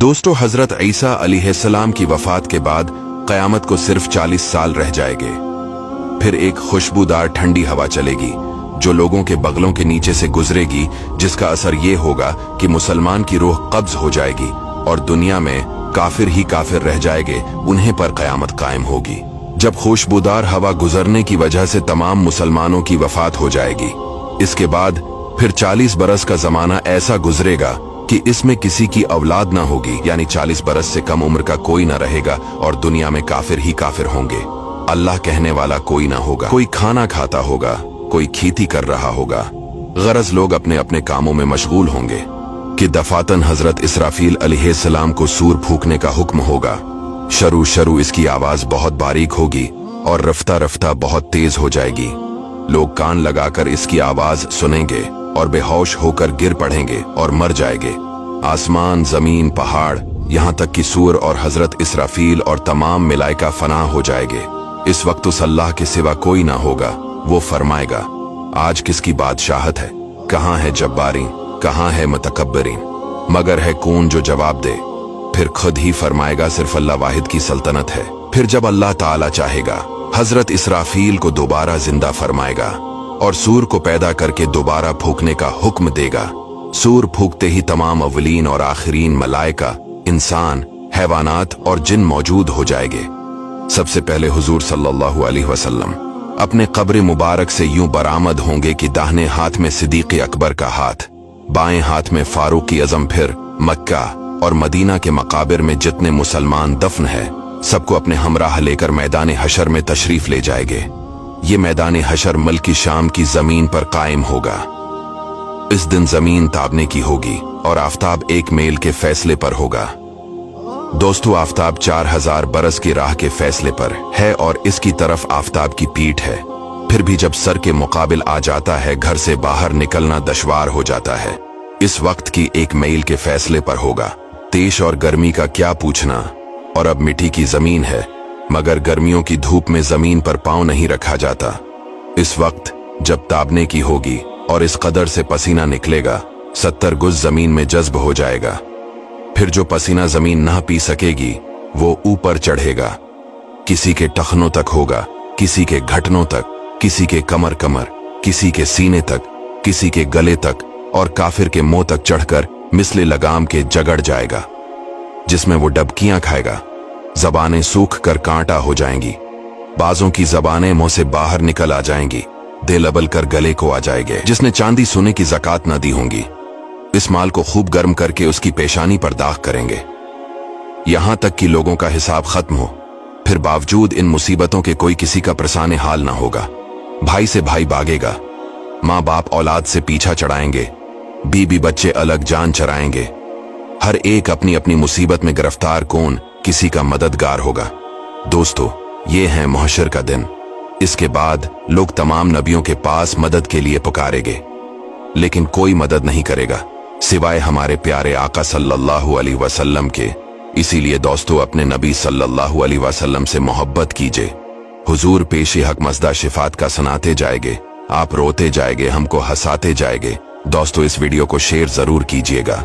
दोस्तों, हजरत ईसा अलैहिस्सलाम की वफात के बाद क़यामत को सिर्फ 40 साल रह जाएंगे। फिर एक खुशबूदार ठंडी हवा चलेगी जो लोगों के बगलों के नीचे से गुजरेगी, जिसका असर ये होगा कि मुसलमान की रूह कब्ज हो जाएगी और दुनिया में काफिर ही काफिर रह जाएंगे, उन्हें पर क़यामत कायम होगी। जब खुशबूदार हवा गुजरने की वजह से तमाम मुसलमानों की वफात हो जाएगी, इसके बाद फिर 40 बरस का जमाना ऐसा गुजरेगा कि इसमें किसी की औलाद ना होगी, यानी 40 बरस से कम उम्र का कोई ना रहेगा और दुनिया में काफिर ही काफिर होंगे। अल्लाह कहने वाला कोई ना होगा। कोई खाना खाता होगा, कोई खेती कर रहा होगा, गरज लोग अपने अपने कामों में मशगूल होंगे कि दफातन हजरत इसराफील अलैहिस्सलाम को सूर फूंकने का हुक्म होगा। शरू शरू इसकी आवाज बहुत बारीक होगी और रफ्ता रफ्ता बहुत तेज हो जाएगी। लोग कान लगाकर इसकी आवाज सुनेंगे और बेहोश होकर गिर पड़ेंगे और मर जाएंगे। आसमान, जमीन, पहाड़, यहाँ तक कि सूर और हजरत इसराफील और तमाम मलाइका फना हो जाएंगे। इस वक्त उस अल्लाह के सिवा कोई ना होगा। वो फरमाएगा, आज किसकी बादशाहत है? कहाँ है जब्बारी, कहाँ है मुतकब्बरीन? मगर है कौन जो जवाब दे? फिर खुद ही फरमाएगा, सिर्फ अल्लाह वाहिद की सल्तनत है। फिर जब अल्लाह ताला चाहेगा, हजरत इसराफील को दोबारा जिंदा फरमाएगा और सूर को पैदा करके दोबारा फूंकने का हुक्म देगा। सूर फूंकते ही तमाम अवलीन और आखिरीन मलाइका, इंसान, हैवानात और जिन मौजूद हो जाएंगे। सबसे पहले हुजूर सल्लल्लाहु अलैहि वसल्लम अपने कब्र मुबारक से यूं बरामद होंगे कि दाहिने हाथ में सिद्दीक़ अकबर का हाथ, बाएं हाथ में फारूक आज़म। फिर मक्का और मदीना के मकाबिर में जितने मुसलमान दफन है, सबको अपने हमराह लेकर मैदान हशर में तशरीफ ले जाएंगे। ये मैदान हशर मुल्क शाम की जमीन पर कायम होगा। इस दिन जमीन ताबने की होगी और आफताब एक मेल के फैसले पर होगा। दोस्तों, आफताब 4000 बरस की राह के फैसले पर है और इसकी तरफ आफताब की पीठ है। फिर भी जब सर के मुकाबिल आ जाता है, घर से बाहर निकलना दुश्वार हो जाता है। इस वक्त की एक मील के फैसले पर होगा। तेज और गर्मी का क्या पूछना, और अब मिट्टी की जमीन है, मगर गर्मियों की धूप में जमीन पर पांव नहीं रखा जाता। इस वक्त जब ताबने की होगी और इस कदर से पसीना निकलेगा, 70 गुज जमीन में जज्ब हो जाएगा। फिर जो पसीना जमीन ना पी सकेगी, वो ऊपर चढ़ेगा। किसी के टखनों तक होगा, किसी के घटनों तक, किसी के कमर कमर, किसी के सीने तक, किसी के गले तक और काफिर के मुंह तक चढ़कर मिसले लगाम के जगड़ जाएगा, जिसमें वो डबकियां खाएगा। जबानें सूख कर कांटा हो जाएंगी, बाजों की जबानें मुंह से बाहर निकल आ जाएंगी, दिल अबल कर गले को आ जाएंगे। जिसने चांदी सोने की ज़कात न दी होंगी, इस माल को खूब गर्म करके उसकी पेशानी पर दाग करेंगे, यहां तक कि लोगों का हिसाब खत्म हो। फिर बावजूद इन मुसीबतों के कोई किसी का प्रसाने हाल ना होगा। भाई से भाई भागेगा, माँ बाप औलाद से पीछा चढ़ाएंगे, बीबी बच्चे अलग जान चराएंगे। हर एक अपनी अपनी मुसीबत में गिरफ्तार, कौन किसी का मददगार होगा। दोस्तों, ये है महशर का दिन। इसके बाद लोग तमाम नबियों के पास मदद के लिए पुकारेंगे, लेकिन कोई मदद नहीं करेगा सिवाय हमारे प्यारे आका सल्लल्लाहु अलैहि वसल्लम के। इसीलिए दोस्तों, अपने नबी सल्लल्लाहु अलैहि वसल्लम से मोहब्बत कीजिए। हुजूर पेशे हक मज़दा शिफात का सुनाते जाएंगे, आप रोते जाएंगे, हमको हंसाते जाएंगे। दोस्तों, इस वीडियो को शेयर जरूर कीजिएगा।